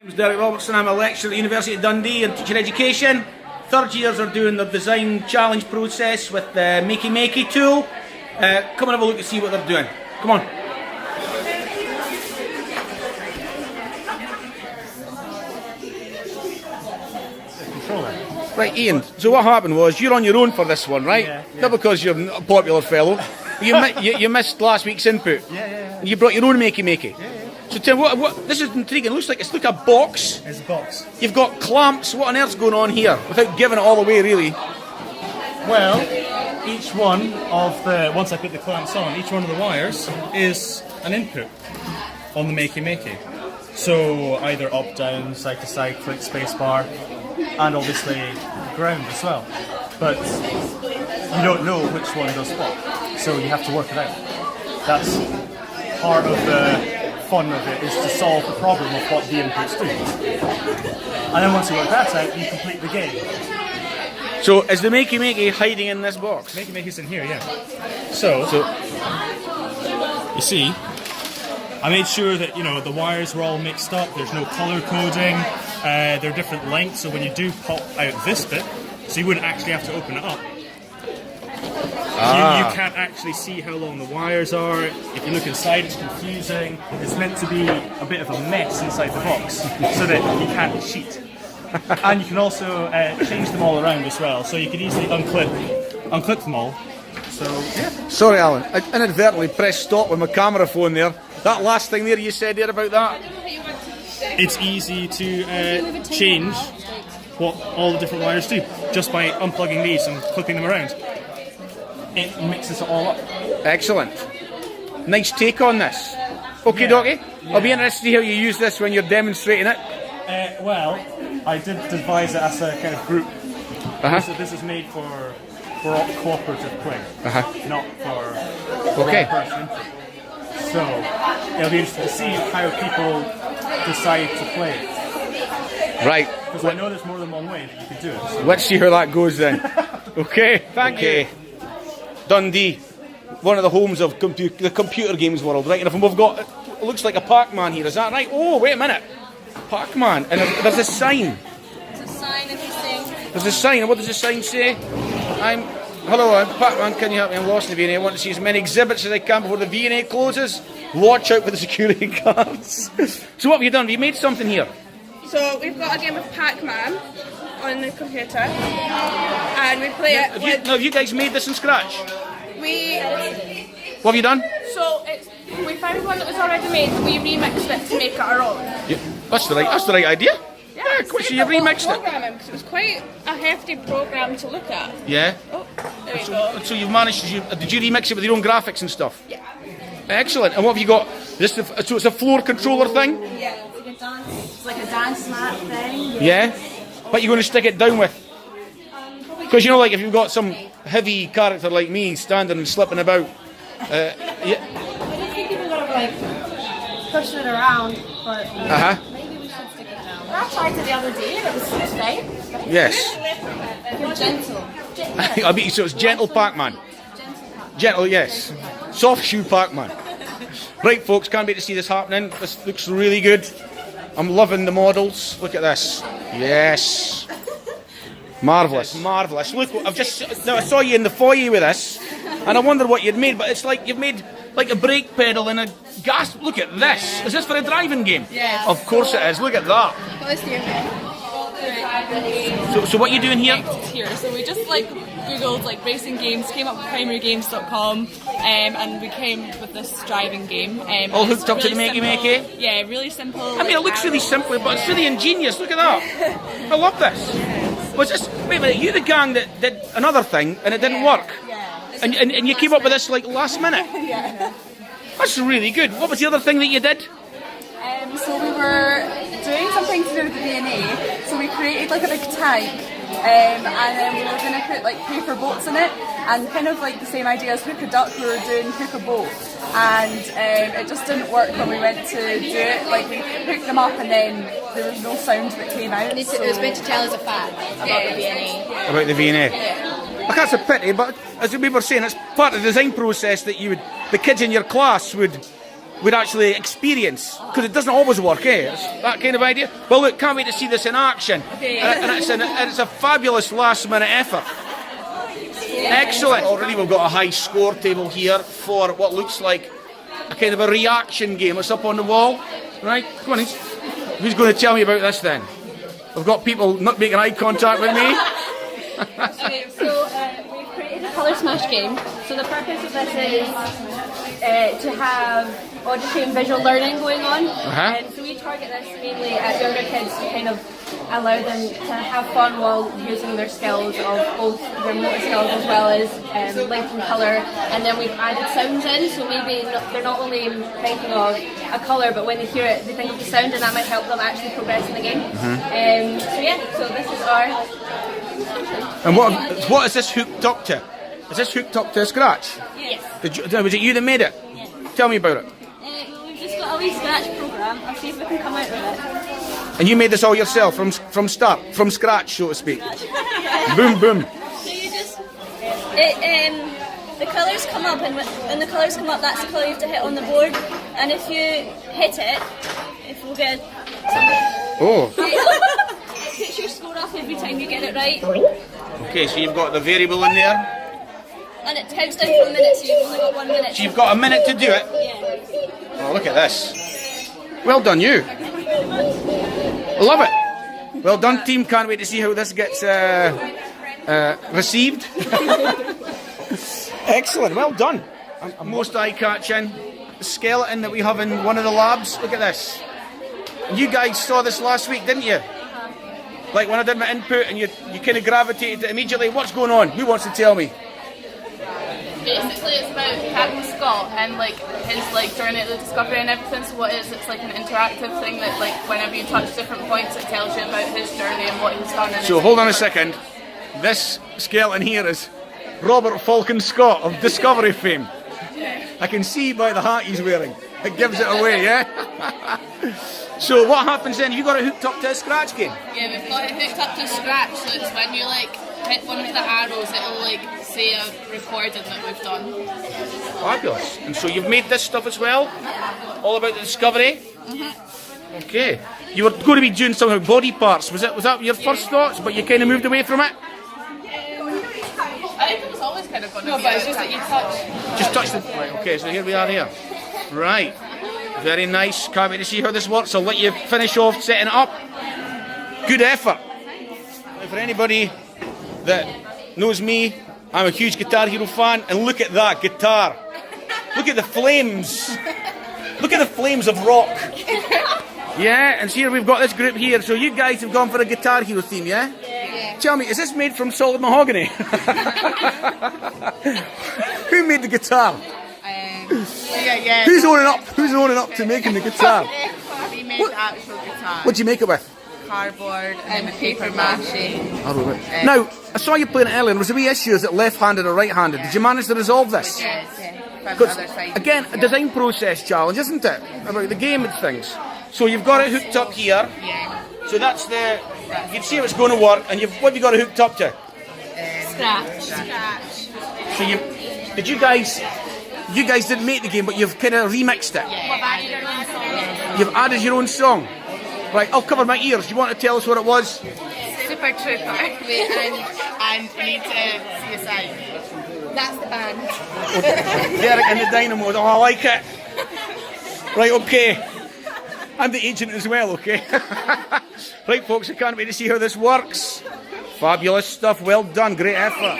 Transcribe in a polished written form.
My name's Derek Robertson. I'm a lecturer at the University of Dundee in teaching education. Third years are doing their design challenge process with the Makey Makey tool. Come and have a look and see what they're doing. Come on. Right, Ian, so what happened was you're on your own for this one, right? Yeah. Not because you're a popular fellow. You missed last week's input. Yeah. And you brought your own Makey Makey. Yeah. So tell me, what this is intriguing. It looks like it's like a box. It's a box. You've got clamps. What on earth's going on here? Without giving it all away, really. Well, each one of the, once I put the clamps on, each one of the wires is an input on the Makey Makey. So either up, down, side to side, click, space bar, and obviously ground as well. But you don't know which one does what, so you have to work it out. That's part of the fun of it, is to solve the problem of what the inputs do. And then once you work that out, you complete the game. So is the Makey Makey hiding in this box? Makey Makey's in here, yeah. So you see, I made sure that the wires were all mixed up. There's no color coding. They're different lengths, so when you do pop out this bit, so you wouldn't actually have to open it up. You can't actually see how long the wires are. If you look inside, it's confusing. It's meant to be a bit of a mess inside the box so that you can't cheat. And you can also change them all around as well, so you can easily unclip them all. So yeah. Sorry, Alan. I inadvertently pressed stop with my camera phone there. That last thing there you said there about that. It's easy to change what all the different wires do just by unplugging these and clipping them around. It mixes it all up. Excellent. Nice take on this. Okay, dokie. Yeah. I'll be interested to see how you use this when you're demonstrating it. Well, I did devise it as a kind of group. So this is made for cooperative play, not for one person. So it'll be interesting to see how people decide to play it. Right. Because I know there's more than one way that you can do it. So. Let's see how that goes then. Okay. Thank you. Dundee, one of the homes of the computer games world, right? And if we've got, it looks like a Pac Man here, is that right? Oh, wait a minute. Pac Man, and there's a sign. There's a sign, interesting. There's a sign, and what does the sign say? Hello, I'm Pac Man, can you help me? I'm lost in the V&A. I want to see as many exhibits as I can before the V&A closes. Watch out for the security guards. So what have you done? Have you made something here? So we've got a game of Pac Man on the computer, and we play it with... Have you guys made this from scratch? What have you done? So we found one that was already made, and we remixed it to make it our own. Yeah, that's the right idea. Yeah, quite so you remixed it. Because it was quite a hefty program to look at. Yeah. Oh, there we go. So you've managed to... Did you remix it with your own graphics and stuff? Yeah. Excellent. And what have you got? So it's a floor controller thing? Yeah, it's like a dance mat thing. Yeah? What are you going to stick it down with? Because like if you've got some heavy character like me standing and slipping about, I don't think people would have pushed it around, but maybe we should stick it down. I tried it the other day and it was fine. Yes. You're gentle. I mean, so it's gentle Pac Man. Gentle, yes. Soft shoe Pac Man. Right, folks, can't wait to see this happening. This looks really good. I'm loving the models. Look at this. Yes. Marvellous, marvellous. Look, I saw you in the foyer with this, and I wonder what you'd made, but it's like you've made like a brake pedal and a gas. Look at this. Is this for a driving game? Yes. Of course it is. Look at that. So what are you doing here? Here. So we just Googled racing games, came up with primarygames.com, and we came with this driving game. All hooked up to the Makey Makey? Yeah, really simple. I mean, it looks really simple, but it's really ingenious. Look at that. I love this. Was this? Wait a minute. You the gang that did another thing and it didn't work? Yeah. And you came up with this last minute? Yeah. That's really good. What was the other thing that you did? So we were doing something to do with the V&A, so we created a big tank, and then we were going to put paper boats in it, and kind of the same idea as hook a duck, we were doing hook a boat, and it just didn't work when we went to do it. We hooked them up and then there was no sound that came out. It was meant to tell us a fact about the V&A. About the V&A? Yeah. Like, that's a pity, but as we were saying, it's part of the design process that the kids in your class would we'd actually experience, because it doesn't always work, eh? It's that kind of idea. Well, look, can't wait to see this in action. And it's a fabulous last-minute effort. Excellent. Already we've got a high score table here for what looks like a kind of a reaction game. It's up on the wall. Right, come on, who's going to tell me about this then? We've got people not making eye contact with me. So we've created a colour smash game. So the purpose of this is to have auditory and visual learning going on. So we target this mainly at younger kids to kind of allow them to have fun while using their skills of both their motor skills as well as light and colour. And then we've added sounds in, so maybe they're not only thinking of a colour, but when they hear it, they think of the sound, and that might help them actually progress in the game. So this is our... And what is this hooked up to? Is this hooked up to Scratch? Yes. Was it you that made it? Yes. Tell me about it. We've just got a wee Scratch program. I'll see if we can come out with it. And you made this all yourself from scratch, so to speak. Boom, boom. So you just... the colours come up, and when the colours come up, that's the colour you have to hit on the board. And if you hit it, if we'll get... Oh. It puts your score up every time you get it right. Okay, so you've got the variable in there. And it counts down from a minute, so you've only got 1 minute. So you've got a minute to do it? Yeah. Oh, look at this. Well done, you. I love it. Well done, team. Can't wait to see how this gets received. Excellent. Well done. Most eye-catching skeleton that we have in one of the labs. Look at this. You guys saw this last week, didn't you? Like when I did my input and you kind of gravitated to it immediately. What's going on? Who wants to tell me? Basically, it's about Captain Scott and like his journey at the discovery and everything. So what it is, it's like an interactive thing that like whenever you touch different points, it tells you about his journey and what he's done. And so hold on a second. This skeleton here is Robert Falcon Scott of Discovery fame. I can see by the hat he's wearing. It gives it away, yeah? So what happens then? You got it hooked up to a Scratch game? Yeah, we've got it hooked up to Scratch, so it's when you like hit one of the arrows, it'll like say a recording that we've done. Fabulous. And so you've made this stuff as well? All about the discovery? Okay. You were going to be doing something with body parts. Was that your first thoughts, but you kind of moved away from it? I think it was always kind of going to be. But it's just that you touch. Just touch the... Right, okay, so here we are here. Right. Very nice. Can't wait to see how this works. I'll let you finish off setting it up. Good effort. Now for anybody that knows me, I'm a huge Guitar Hero fan, and look at that guitar. Look at the flames. Look at the flames of rock. Yeah, and here we've got this group here. So you guys have gone for a Guitar Hero theme, yeah? Yeah. Tell me, is this made from solid mahogany? Who made the guitar? Yeah. Who's owning up to making the guitar? We made the actual guitar. What'd you make it with? Cardboard and paper mache. Now, I saw you playing it earlier. Was there wee issues that left-handed or right-handed? Did you manage to resolve this? Yeah. Because, again, a design process challenge, isn't it? About the game and things. So you've got it hooked up here. Yeah. So that's the... You can see how it's going to work. And what have you got it hooked up to? Scratch. So you guys didn't make the game, but you've kind of remixed it. Yeah. You've added your own song. Right, I'll cover my ears. You want to tell us what it was? Super Trooper. and we need to see a sign. That's the band. Derek and the Dynamos. Oh, I like it. Right, okay. I'm the agent as well, okay? Right, folks, I can't wait to see how this works. Fabulous stuff. Well done. Great effort.